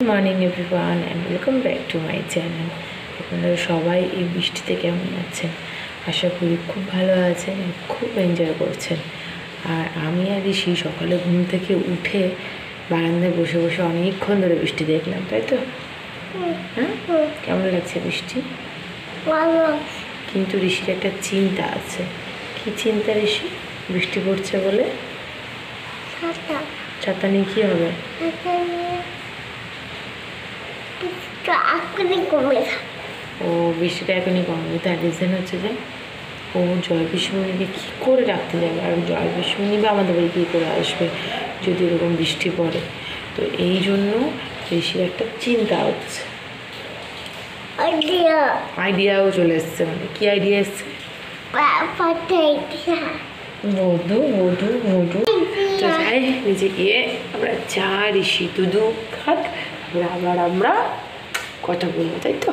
Morning everyone and welcome back to my channel. আপনারা সবাই এই বৃষ্টিতে কেমন আছেন? আশা করি খুব ভালো আছেন, খুব এনজয় করছেন। আর আমি আর ঋষি সকালে ঘুম থেকে উঠে বারান্দায় বসে বসে অনেকক্ষণ ধরে বৃষ্টি দেখলাম, তাই তো? হ্যাঁ, কেমন লাগছে বৃষ্টি? কিন্তু ঋষির একটা চিন্তা আছে। কি চিন্তা ঋষি? বৃষ্টি পড়ছে বলে ছাতা নিয়ে কী হবে? ও বৃষ্টিটা এখনই কমবে, তার রিজন হচ্ছে যে ও জয় বিশ্বমণিকে কী করে রাখতে যাবে, আর জয় বিশ্বমণি বা আমাদের বাড়ি কী করে আসবে যদি এরকম বৃষ্টি পড়ে। তো এই জন্য ঋষির একটা চিন্তা হচ্ছে, আইডিয়াও চলে এসছে। মানে কি আইডিয়া এসছে? মধু মধু মধু। তো যাই নিচে গিয়ে আমরা চা ঋষি দুধু খাক, আবার আমরা কথা বলবো, তাই তো?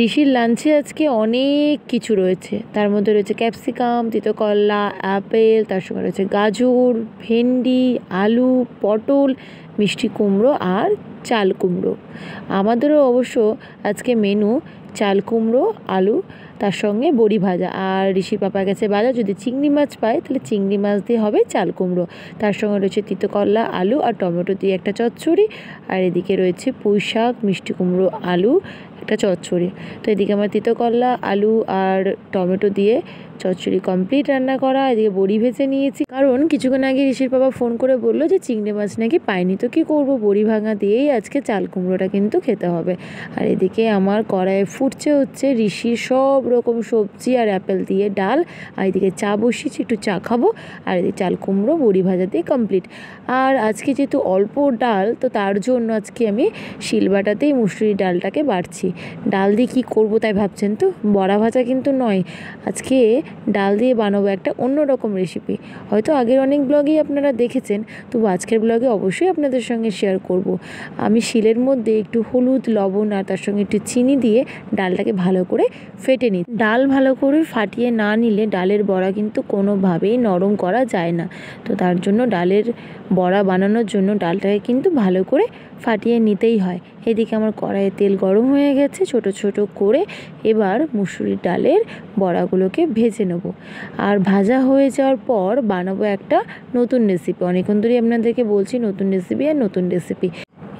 ঋষির লাঞ্চে আজকে অনেক কিছু রয়েছে। তার মধ্যে রয়েছে ক্যাপসিকাম, তিতকল্লা, অ্যাপেল, তার সঙ্গে রয়েছে গাজর, ভেন্ডি, আলু, পটল, মিষ্টি কুমড়ো আর চাল কুমড়ো। আমাদেরও অবশ্য আজকে মেনু চাল কুমড়ো, আলু, তার সঙ্গে বড়ি ভাজা। আর ঋষির পাপা গেছে বাজার, যদি চিংড়ি মাছ পায় তাহলে চিংড়ি মাছ দিয়ে হবে চাল কুমড়ো। তার সঙ্গে রয়েছে তিতকল্লা, আলু আর টমেটো দিয়ে একটা চচ্চড়ি। আর এদিকে রয়েছে পুঁই শাক, মিষ্টি কুমড়ো, আলু, একটা চচ্চড়ি। তো এদিকে আমার তিতকল্লা, আলু আর টমেটো দিয়ে চচ্চড়ি কমপ্লিট রান্না করা। এদিকে বড়ি ভেজে নিয়েছি, কারণ কিছুক্ষণ আগে ঋষির বাবা ফোন করে বললো যে চিংড়ি মাছ নাকি পাইনি। তো কী করবো, বড়ি ভাঙা দিয়েই আজকে চাল কুমড়োটা কিন্তু খেতে হবে। আর এদিকে আমার কড়াইয়ে ফুটছে হচ্ছে ঋষির সব রকম সবজি আর অ্যাপেল দিয়ে ডাল। আর এদিকে চা বসিয়েছি, একটু চা খাবো। আর এদিকে চাল কুমড়ো বড়ি ভাজা দিয়ে কমপ্লিট। আর আজকে যেহেতু অল্প ডাল, তো তার জন্য আজকে আমি শিলবাটাতেই মুসুরির ডালটাকে বাটছি। ডাল দিয়ে কী করবো তাই ভাবছেন তো? বড়া ভাজা কিন্তু নয়, আজকে ডাল দিয়ে বানাবো একটা অন্যরকম রেসিপি। হয়তো আগের অনেক ব্লগেই আপনারা দেখেছেন, তবু আজকের ব্লগে অবশ্যই আপনাদের সঙ্গে শেয়ার করব। আমি শিলের মধ্যে একটু হলুদ, লবণ আর তার সঙ্গে একটু চিনি দিয়ে ডালটাকে ভালো করে ফেটে নিই। ডাল ভালো করে ফাটিয়ে না নিলে ডালের বড়া কিন্তু কোনোভাবেই নরম করা যায় না। তো তার জন্য ডালের বড়া বানানোর জন্য ডালটাকে কিন্তু ভালো করে ফাটিয়ে নিতেই হয়। এদিকে আমার কড়াইয়ে তেল গরম হয়ে গেছে, ছোট ছোট করে এবার মুসুরির ডালের বড়াগুলোকে ভেজে নেব। আর ভাজা হয়ে যাওয়ার পর বানাবো একটা নতুন রেসিপি। অনেকক্ষণ ধরেই আপনাদেরকে বলছি নতুন রেসিপি আর নতুন রেসিপি।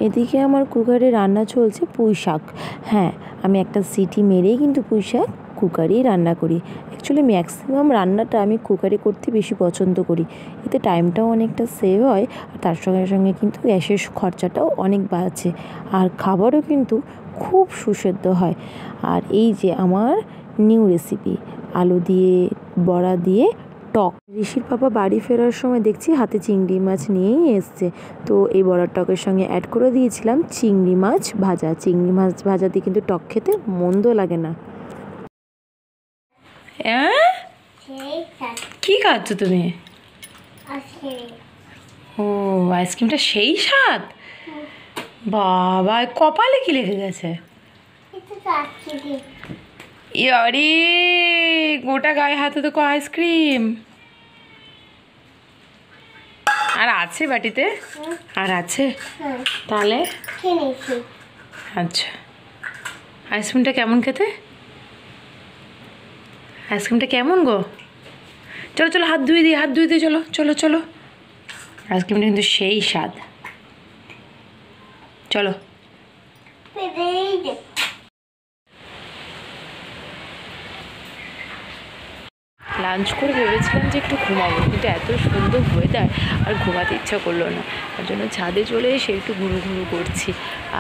এদিকে আমার কুকারে রান্না চলছে পুঁই শাক। হ্যাঁ, আমি একটা সিটি মেরেই কিন্তু পুঁই শাক কুকারেই রান্না করি। অ্যাকচুয়ালি ম্যাক্সিমাম রান্নাটা আমি কুকারে করতে বেশি পছন্দ করি, এতে টাইমটাও অনেকটা সেভ হয়। আর তার সঙ্গে সঙ্গে কিন্তু গ্যাসের খরচাটাও অনেক বাড়ছে, আর খাবারও কিন্তু খুব সুস্বাদু হয়। আর এই যে আমার নিউ রেসিপি, আলু দিয়ে বড়া দিয়ে টক। ঋষির পাপা বাড়ি ফেরার সময় দেখছি হাতে চিংড়ি মাছ নিয়েই এসছে। তো এই বড়ার টকের সঙ্গে অ্যাড করে দিয়েছিলাম চিংড়ি মাছ ভাজা। চিংড়ি মাছ ভাজা দিয়ে কিন্তু টক খেতে মন্দ লাগে না। কি খাচ্ছ তুমি? ও, আইসক্রিমটা সেই স্বাদ? বাবা, কপালে কি লেগে গেছে? আরে গোটা গায়ে হাতে তো আইসক্রিম। আর আছে বাটিতে? আর আছে তাহলে? আচ্ছা, আইসক্রিমটা কেমন খেতে? আইসক্রিমটা কেমন গো? চলো চলো, হাত ধুয়ে দিই, হাত ধুয়ে দিই, চলো চলো চলো। আইসক্রিমটা কিন্তু সেই স্বাদ। চলো। লাঞ্চ করে ভেবেছিলাম যে একটু ঘুমাবো, কিন্তু এত সুন্দর ওয়েদার আর ঘুমাতে ইচ্ছা করলো না। তার জন্য ছাদে চলে এসে একটু ঘুরু ঘুরু করছি।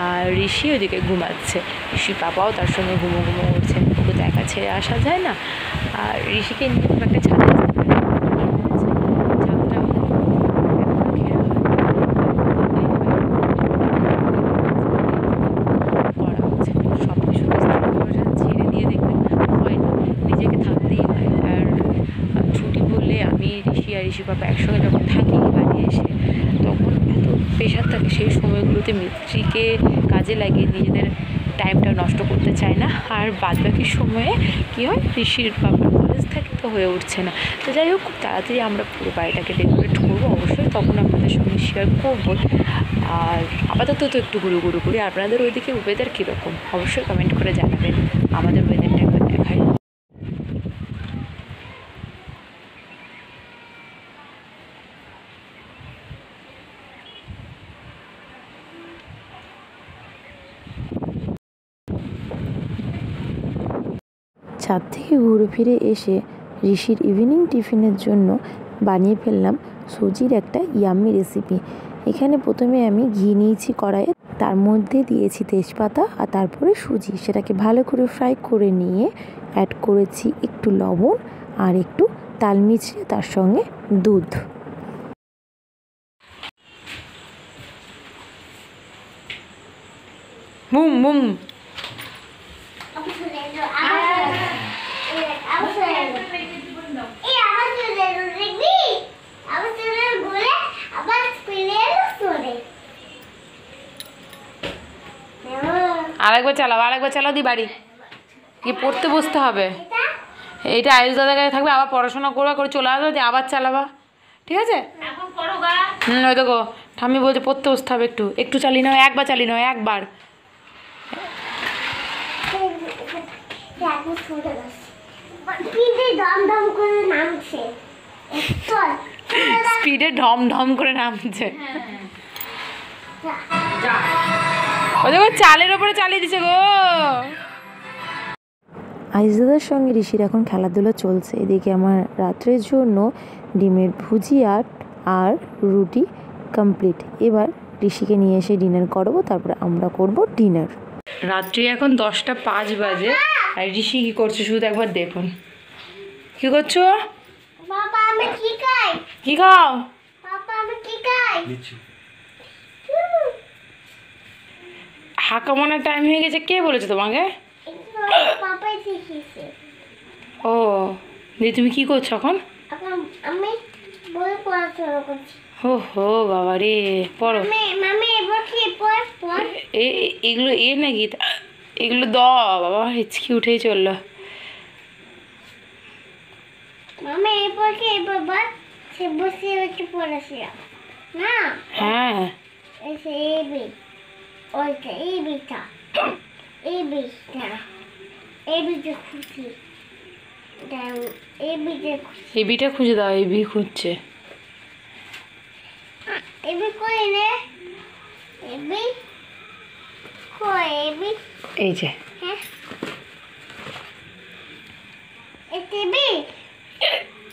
আর ঋষি ওদিকে ঘুমাচ্ছে, ঋষির পাপাও তার সঙ্গে ঘুমো ঘুমো করছে। ওকে তো একা ছেড়ে আসা যায় না। আর ঋষিকে নিয়ে খুব একটা ছাদে আসতে পারে না, ছাদটা ঘেরা হয় করা হচ্ছে। সব কিছু ছেড়ে দিয়ে দেখবেন হয় না, নিজেকে থাকতেই হয়। আর ছুটি বললে আমি ঋষি আর ঋষি পাপা একসঙ্গে যখন থাকি বাড়ি এসে, তখন এত প্রেশার থাকে, সেই সময়গুলোতে মিস্ত্রিকে কাজে লাগিয়ে নিজেদের টাইমটা নষ্ট করতে চায় না। আর বাদবাকি সময়ে কী হয়, ঋষির বাবার কলেজ থাকে তো হয়ে উঠছে না। তো যাই হোক, খুব তাড়াতাড়ি আমরা পুরো বাড়িটাকে ডেকোরেট করবো। করবো অবশ্যই, তখন আপনাদের সঙ্গে শেয়ার করবো। আর আপাতত তো একটু ঘুরু করি। আপনাদের ওইদিকে ওয়েদার কীরকম অবশ্যই কমেন্ট করে জানাবেন। আমাদের ওয়েদারটা একবার দেখাই। ছাদ থেকে ঘুরে ফিরে এসে ঋষির ইভিনিং টিফিনের জন্য বানিয়ে ফেললাম সুজির একটা ইয়াম্মি রেসিপি। এখানে প্রথমে আমি ঘি নিয়েছি কড়াইয়ে, তার মধ্যে দিয়েছি তেজপাতা আর তারপরে সুজি, সেটাকে ভালো করে ফ্রাই করে নিয়ে অ্যাড করেছি একটু লবণ আর একটু তাল মিছড়ে, তার সঙ্গে দুধ। বুম বুম আরেকবার চালাও দি বাড়ি গিয়ে পড়তে বসতে হবে। এইটা আয়ুষ দাদার কাছে থাকবে, আবার পড়াশোনা করবা, করে চলে আসবে, দিয়ে আবার চালাবা, ঠিক আছে? ওই দেখো ঠাম্মি বলছে পড়তে বসতে হবে, একটু চালিয়ে নাও, একবার চালিয়ে নাও, একবার। স্পিডে ঢম ঢম করে নামছে। ও দেখো চালের ওপরে চালিয়ে দিছে গো। আইজাদার সঙ্গে ঋষির এখন খেলাধুলা চলছে। এদিকে আমার রাত্রের জন্য ডিমের ভুজিয়া আর রুটি কমপ্লিট। এবার ঋষিকে নিয়ে এসে ডিনার করবো, তারপরে আমরা করব ডিনার। রাত্রি এখন 10:05 বাজে। আর ঋষি কি করছে শুধু একবার দেখুন। কি করছো? কি খাও? হাঁকামোনার টাইম হয়ে গেছে, কে বলেছে তোমাকে? ও দিয়ে তুমি কি করছো এখন? ও হো বাবা রে, পড়ো। এগুলো নাকি? এগুলো দ বাবা, হিচকি উঠেই চললো। হ্যাঁ এবিটা খুঁজে দাও, এবি খুঁজছে। এই যে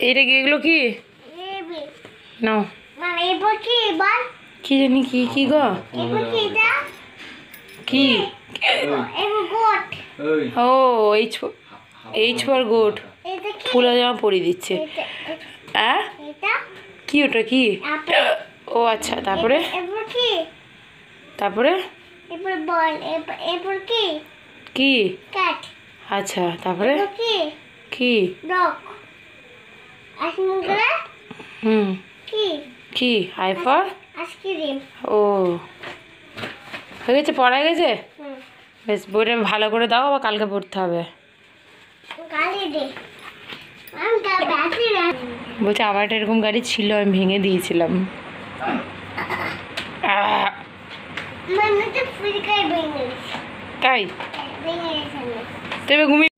এইটা কি? এগুলো কি নাও, কি জানি কি কি গো, কি? ও এইচ ফর গুড। ফুলা জামা পরিয়ে দিচ্ছে। হ্যাঁ কি ওটা কি? ও আচ্ছা, তারপরে কি? আচ্ছা তারপরে কি? কি? আই ফর ও হয়ে গেছে, পড়া গেছে। বেশ, বইটা ভালো করে দাও, আবার কালকে পড়তে হবে। বলছে আমার একটা এরকম গাড়ি ছিল, আমি ভেঙে দিয়েছিলাম। তাই? তবে ঘুমিয়ে